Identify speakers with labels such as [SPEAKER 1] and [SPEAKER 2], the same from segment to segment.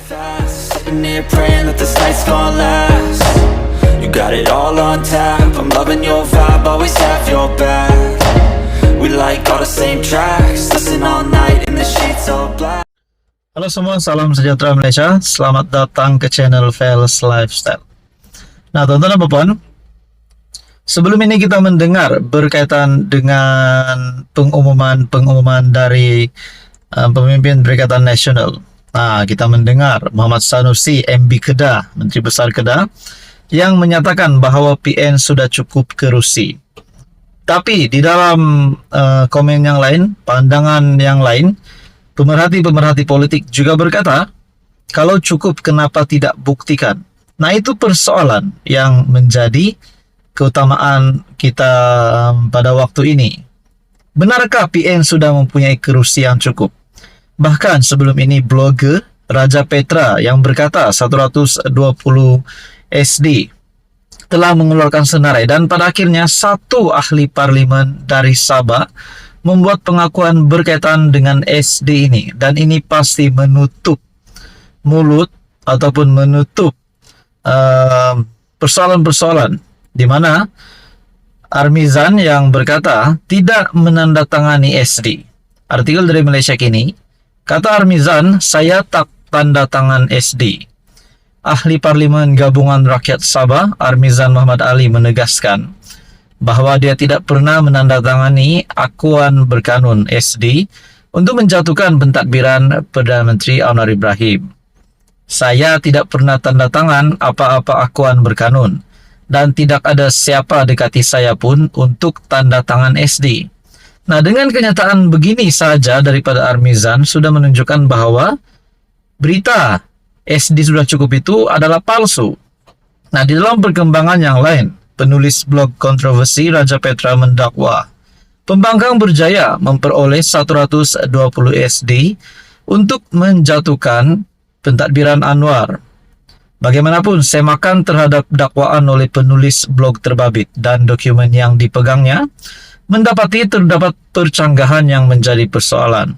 [SPEAKER 1] fast, sitting here praying that this night's gonna last. You got it all on tap, I'm loving your vibe, always have your back. We like all the same tracks, listen all night in the sheets all black.
[SPEAKER 2] Halo semua, salam sejahtera Malaysia. Selamat datang ke channel Fels Lifestyle. Nah, teman-teman apa puan, sebelum ini kita mendengar berkaitan dengan pengumuman dari pemimpin Perikatan Nasional. Nah, kita mendengar Muhammad Sanusi, MB Kedah, Menteri Besar Kedah, yang menyatakan bahwa PN sudah cukup kerusi. Tapi di dalam komen yang lain, pandangan yang lain, pemerhati-pemerhati politik juga berkata, kalau cukup kenapa tidak buktikan? Nah, itu persoalan yang menjadi keutamaan kita pada waktu ini. Benarkah PN sudah mempunyai kerusi yang cukup? Bahkan sebelum ini blogger Raja Petra yang berkata 120 SD telah mengeluarkan senarai, dan pada akhirnya satu ahli parlimen dari Sabah membuat pengakuan berkaitan dengan SD ini, dan ini pasti menutup mulut ataupun menutup persoalan-persoalan di mana Armizan yang berkata tidak menandatangani SD. Artikel dari Malaysia Kini, kata Armizan, saya tak tanda tangan SD. Ahli Parlimen Gabungan Rakyat Sabah, Armizan Muhammad Ali, menegaskan bahwa dia tidak pernah menandatangani akuan berkanun SD untuk menjatuhkan pentadbiran Perdana Menteri Anwar Ibrahim. Saya tidak pernah tanda tangan apa-apa akuan berkanun, dan tidak ada siapa dekati saya pun untuk tanda tangan SD. Nah, dengan kenyataan begini saja daripada Armizan sudah menunjukkan bahwa berita SD sudah cukup itu adalah palsu. Nah, di dalam perkembangan yang lain, penulis blog kontroversi Raja Petra mendakwa pembangkang berjaya memperoleh 120 SD untuk menjatuhkan pentadbiran Anwar. Bagaimanapun, semakan terhadap dakwaan oleh penulis blog terbabit dan dokumen yang dipegangnya terdapat percanggahan yang menjadi persoalan.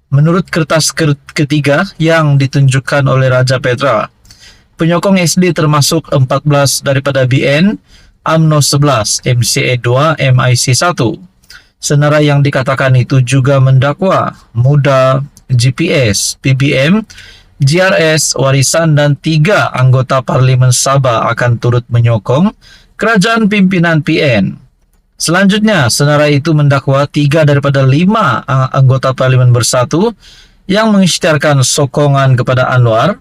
[SPEAKER 2] Menurut kertas ketiga yang ditunjukkan oleh Raja Petra, penyokong SD termasuk 14 daripada BN, UMNO 11, MCA 2, MIC 1. Senarai yang dikatakan itu juga mendakwa Muda, GPS, PBM, GRS, Warisan, dan 3 anggota Parlimen Sabah akan turut menyokong kerajaan pimpinan PN. Selanjutnya, senarai itu mendakwa 3 daripada 5 anggota Parlimen Bersatu yang mengisytiharkan sokongan kepada Anwar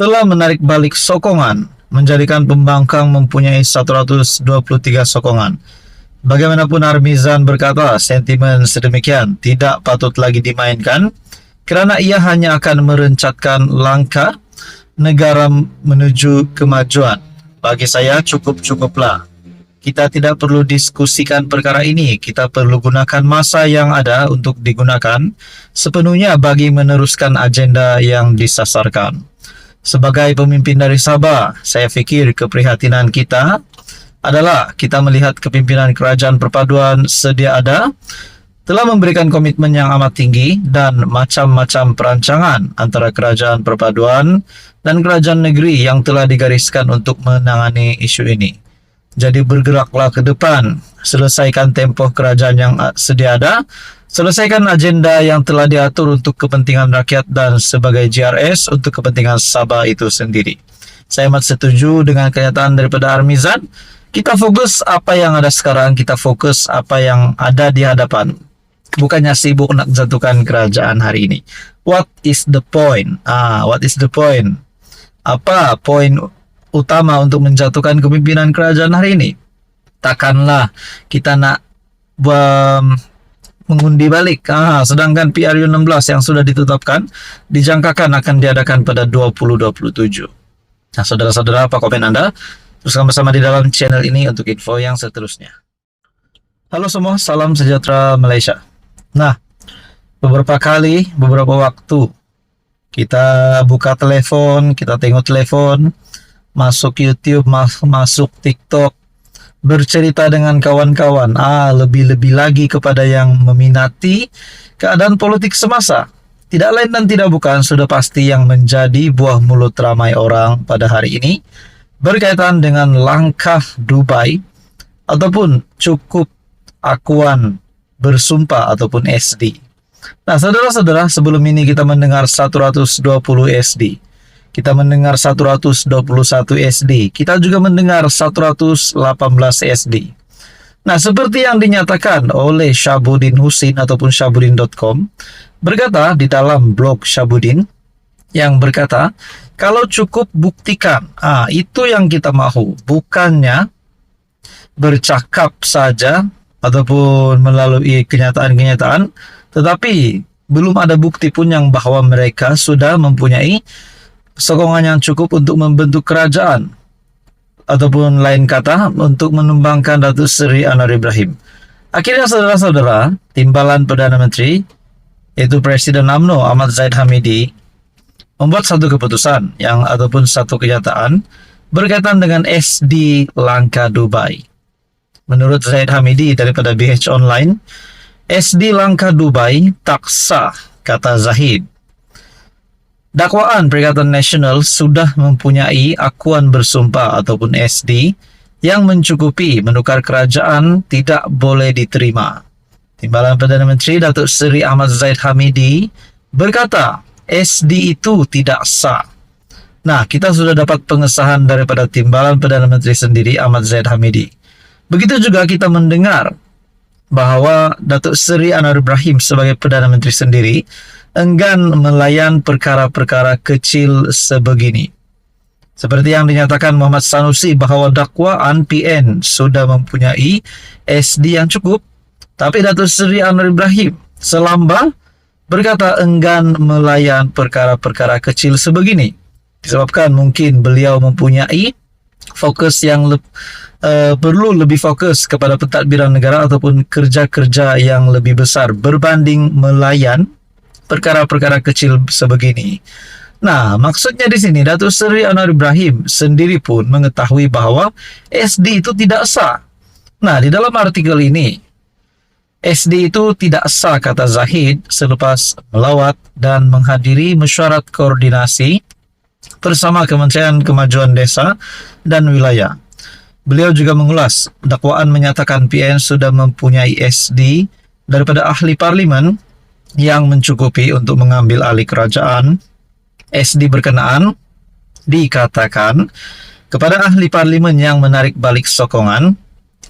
[SPEAKER 2] telah menarik balik sokongan, menjadikan pembangkang mempunyai 123 sokongan. Bagaimanapun, Armizan berkata sentimen sedemikian tidak patut lagi dimainkan kerana ia hanya akan merencatkan langkah negara menuju kemajuan. Bagi saya cukup-cukuplah. Kita tidak perlu diskusikan perkara ini. Kita perlu gunakan masa yang ada untuk digunakan sepenuhnya bagi meneruskan agenda yang disasarkan. Sebagai pemimpin dari Sabah, saya fikir keprihatinan kita adalah kita melihat kepimpinan kerajaan perpaduan sedia ada telah memberikan komitmen yang amat tinggi dan macam-macam perancangan antara kerajaan perpaduan dan kerajaan negeri yang telah digariskan untuk menangani isu ini. Jadi bergeraklah ke depan, selesaikan tempoh kerajaan yang sedia ada, selesaikan agenda yang telah diatur untuk kepentingan rakyat dan sebagai GRS untuk kepentingan Sabah itu sendiri. Saya amat setuju dengan kenyataan daripada Armizan. Kita fokus apa yang ada sekarang, kita fokus apa yang ada di hadapan. Bukannya sibuk nak jatuhkan kerajaan hari ini. What is the point? What is the point? Apa poin utama untuk menjatuhkan kepimpinan kerajaan hari ini? Takkanlah kita nak mengundi balik. Sedangkan PRU 16 yang sudah ditetapkan dijangkakan akan diadakan pada 2027. Nah, saudara-saudara, apa komen Anda? Teruskan bersama di dalam channel ini untuk info yang seterusnya. Halo semua, salam sejahtera Malaysia. Nah, beberapa waktu kita buka telepon, kita tengok telepon, masuk YouTube, masuk TikTok, bercerita dengan kawan-kawan, lebih-lebih lagi kepada yang meminati keadaan politik semasa. tidak lain dan tidak bukan sudah pasti yang menjadi buah mulut ramai orang pada hari ini berkaitan dengan langkah Dubai ataupun cukup akuan bersumpah ataupun SD. Nah, saudara-saudara, sebelum ini kita mendengar 120 SD. Kita mendengar 121 SD. Kita juga mendengar 118 SD. Nah, seperti yang dinyatakan oleh Syabuddin Husin ataupun syabuddin.com, berkata di dalam blog Syabuddin, yang berkata, kalau cukup buktikan, itu yang kita mau, bukannya bercakap saja ataupun melalui kenyataan-kenyataan, tetapi belum ada bukti pun yang bahwa mereka sudah mempunyai sokongan yang cukup untuk membentuk kerajaan, ataupun lain kata, untuk menumbangkan Datuk Seri Anwar Ibrahim. Akhirnya saudara-saudara, timbalan Perdana Menteri, yaitu Presiden UMNO Ahmad Zahid Hamidi, membuat satu keputusan ataupun satu kenyataan berkaitan dengan SD langkah Dubai. Menurut Zahid Hamidi daripada BH Online, SD langkah Dubai tak sah, kata Zahid. Dakwaan Perikatan Nasional sudah mempunyai akuan bersumpah ataupun SD yang mencukupi menukar kerajaan tidak boleh diterima. Timbalan Perdana Menteri Datuk Seri Ahmad Zahid Hamidi berkata, SD itu tidak sah. Nah, kita sudah dapat pengesahan daripada Timbalan Perdana Menteri sendiri, Ahmad Zahid Hamidi. Begitu juga kita mendengar bahwa Datuk Seri Anwar Ibrahim sebagai Perdana Menteri sendiri enggan melayan perkara-perkara kecil sebegini. Seperti yang dinyatakan Muhammad Sanusi bahwa dakwaan PN sudah mempunyai SD yang cukup, tapi Datuk Seri Anwar Ibrahim selamba berkata enggan melayan perkara-perkara kecil sebegini. Disebabkan mungkin beliau mempunyai fokus yang perlu lebih fokus kepada pentadbiran negara ataupun kerja-kerja yang lebih besar berbanding melayan perkara-perkara kecil sebegini. Nah, maksudnya di sini Datuk Seri Anwar Ibrahim sendiri pun mengetahui bahwa SD itu tidak sah. Nah, di dalam artikel ini, SD itu tidak sah, kata Zahid, selepas melawat dan menghadiri mesyuarat koordinasi bersama Kementerian Kemajuan Desa dan Wilayah. Beliau juga mengulas, dakwaan menyatakan PN sudah mempunyai SD daripada ahli parlimen yang mencukupi untuk mengambil alih kerajaan. SD berkenaan dikatakan kepada ahli parlimen yang menarik balik sokongan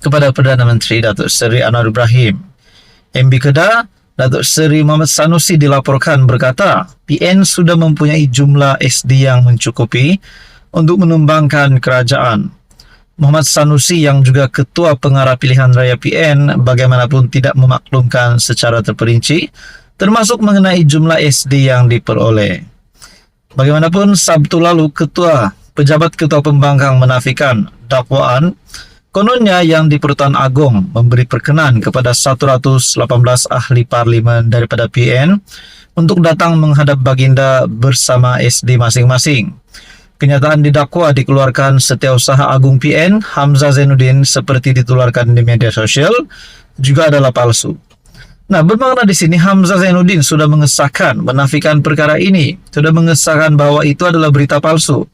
[SPEAKER 2] kepada Perdana Menteri Datuk Seri Anwar Ibrahim. MB Kedah, Datuk Seri Muhammad Sanusi dilaporkan berkata, PN sudah mempunyai jumlah SD yang mencukupi untuk menumbangkan kerajaan. Muhammad Sanusi yang juga Ketua Pengarah Pilihan Raya PN bagaimanapun tidak memaklumkan secara terperinci, termasuk mengenai jumlah SD yang diperoleh. Bagaimanapun, Sabtu lalu Pejabat Ketua Pembangkang menafikan dakwaan kononnya yang di Pertuan Agong memberi perkenan kepada 118 ahli parlimen daripada PN untuk datang menghadap baginda bersama SD masing-masing. Kenyataan didakwa dikeluarkan Setiausaha Agung PN Hamzah Zainuddin seperti ditularkan di media sosial juga adalah palsu. Nah, bermakna di sini Hamzah Zainuddin sudah menafikan perkara ini, sudah mengesahkan bahwa itu adalah berita palsu.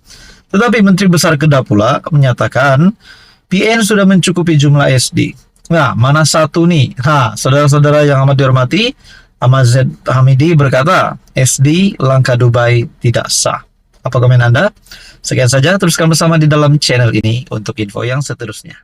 [SPEAKER 2] Tetapi Menteri Besar Kedah pula menyatakan PN sudah mencukupi jumlah SD. Nah, mana satu nih? Saudara-saudara yang amat dihormati, Ahmad Zahid Hamidi berkata SD langkah Dubai tidak sah. Apa komen Anda? Sekian saja, teruskan bersama di dalam channel ini untuk info yang seterusnya.